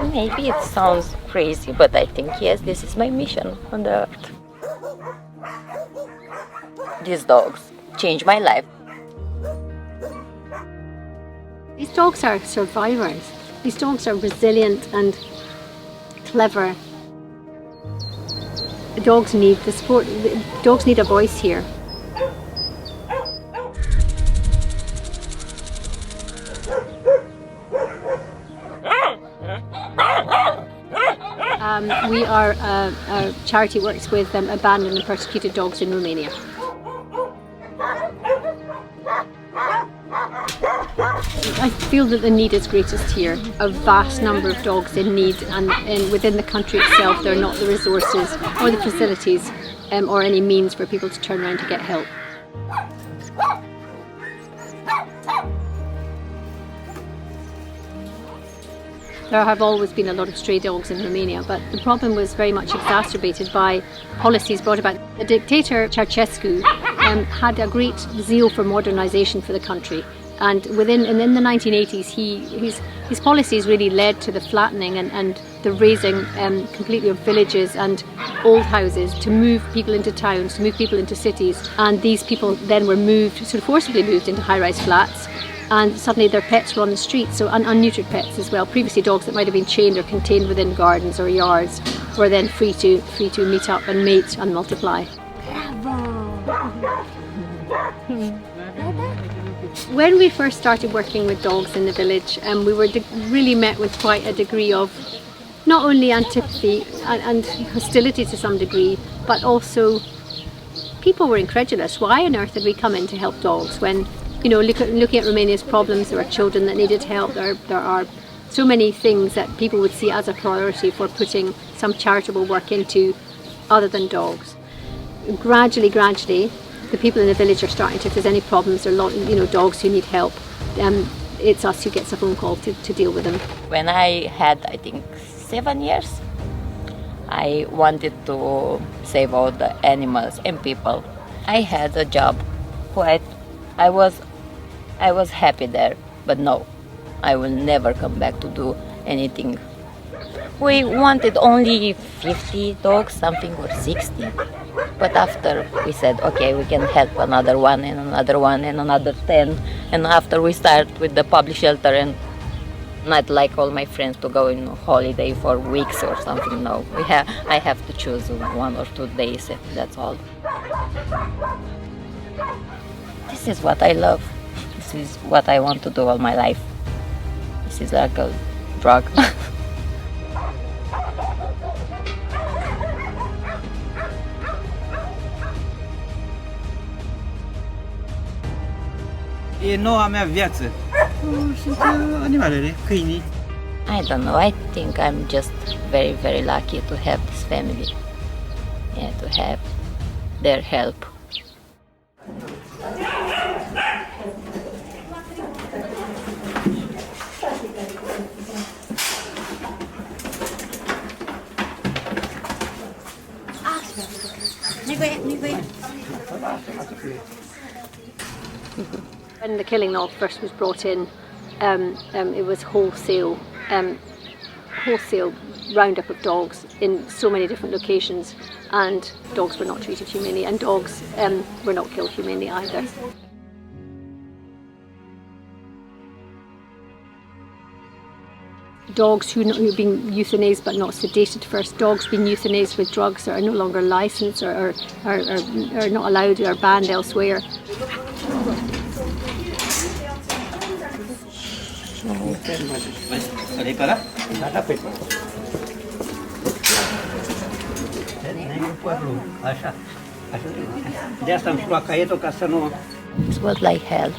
Maybe it sounds crazy, but I think yes, this is my mission on the earth. These dogs changed my life. These dogs are survivors. These dogs are resilient and clever. The dogs need the support. The dogs need a voice here. We are a charity works with abandoned and persecuted dogs in Romania. I feel that the need is greatest here. A vast number of dogs in need, and within the country itself there are not the resources or the facilities or any means for people to turn around to get help. There have always been a lot of stray dogs in Romania, but the problem was very much exacerbated by policies brought about. The dictator Ceausescu had a great zeal for modernisation for the country, and in the 1980s his policies really led to the flattening and the raising completely of villages and old houses to move people into towns, to move people into cities, and these people then were moved, sort of forcibly moved into high-rise flats. And suddenly their pets were on the street, so unneutered pets as well. Previously dogs that might have been chained or contained within gardens or yards were then free to meet up and mate and multiply. When we first started working with dogs in the village, we were really met with quite a degree of not only antipathy and hostility to some degree, but also people were incredulous. Why on earth did we come in to help dogs when, you know, looking at Romania's problems, there are children that needed help, there are so many things that people would see as a priority for putting some charitable work into other than dogs. Gradually, the people in the village are starting to, if there's any problems or dogs who need help, it's us who gets a phone call to deal with them. When I had, I think, 7 years, I wanted to save all the animals and people. I had a job. I was happy there, but no, I will never come back to do anything. We wanted only 50 dogs, something, or 60. But after we said, okay, we can help another one and another one and another 10. And after we start with the public shelter, and not like all my friends to go on holiday for weeks or something, no. I have to choose 1 or 2 days, that's all. This is what I love. This is what I want to do all my life. This is like a drug. E noua mea viață. Sunt animalele, câinii. I don't know, I think I'm just very, very lucky to have this family. Yeah, to have their help. When the killing law first was brought in, it was wholesale roundup of dogs in so many different locations, and dogs were not treated humanely, and dogs were not killed humanely either. Dogs who have been euthanized but not sedated first, dogs being euthanized with drugs that are no longer licensed or are not allowed or are banned elsewhere. It was like hell.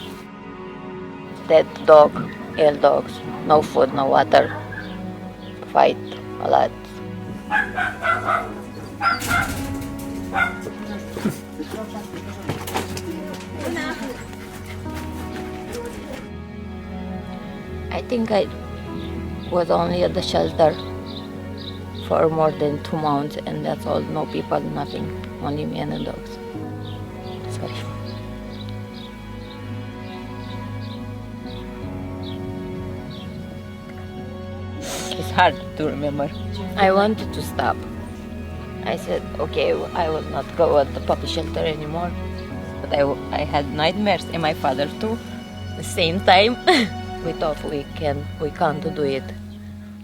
Dead dog, ill dogs, no food, no water, fight a lot. I think I was only at the shelter for more than 2 months, and that's all. No people, nothing, only me and the dogs. Sorry. It's hard to remember. I wanted to stop. I said, okay, I will not go at the puppy shelter anymore. But I had nightmares, and my father too. At the same time, we thought we can't do it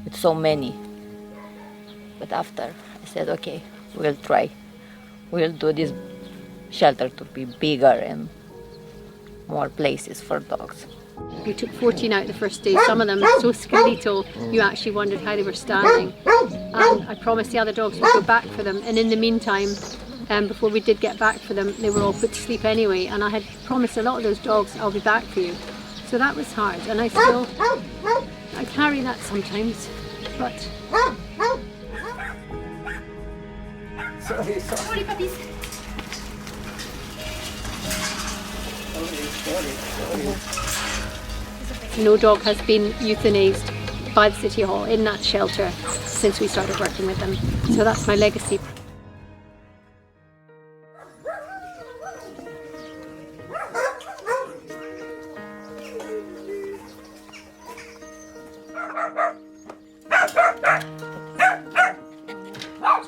with so many. But after, I said, okay, we'll try. We'll do this shelter to be bigger and more places for dogs. We took 14 out the first day, some of them so skeletal you actually wondered how they were standing. And I promised the other dogs we'd go back for them, and in the meantime, before we did get back for them, they were all put to sleep anyway, and I had promised a lot of those dogs, I'll be back for you. So that was hard, and I carry that sometimes, but... Sorry, puppies. No dog has been euthanized by the City Hall in that shelter since we started working with them. So that's my legacy.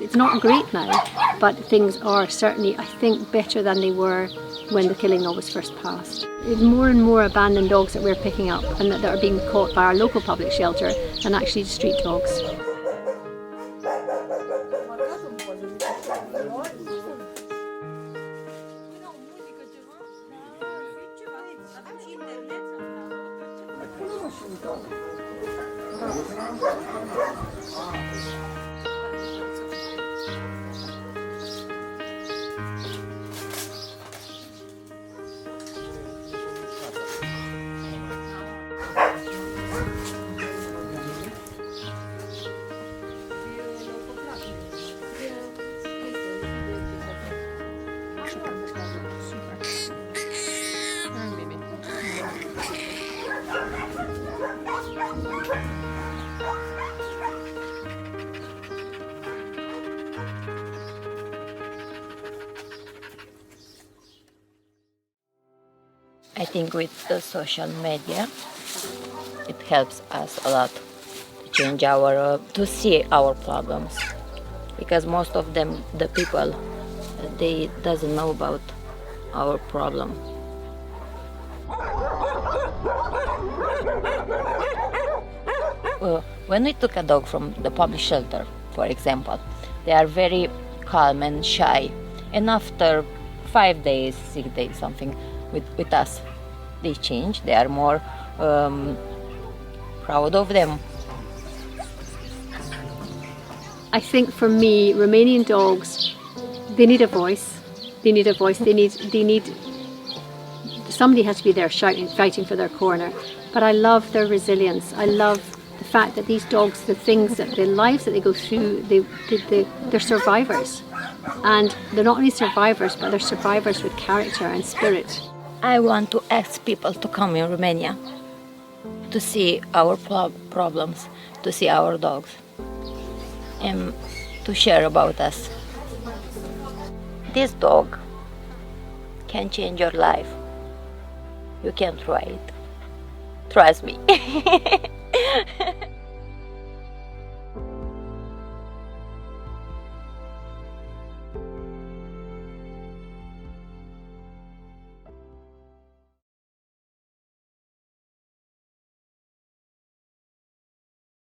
It's not great now, but things are certainly, I think, better than they were when the killing law was first passed. There's more and more abandoned dogs that we're picking up and that are being caught by our local public shelter than actually street dogs. I think with the social media, it helps us a lot to change to see our problems, because most of them, the people, they doesn't know about our problem. When we took a dog from the public shelter, for example, they are very calm and shy, and after 5 days, 6 days, something, with us, they change. They are more proud of them. I think for me, Romanian dogs, they need a voice. They need a voice. They need. Somebody has to be there shouting, fighting for their corner. But I love their resilience. I love the fact that these dogs, the lives that they go through, they're survivors. And they're not only survivors, but they're survivors with character and spirit. I want to ask people to come in Romania to see our problems, to see our dogs, and to share about us. This dog can change your life. You can try it. Trust me.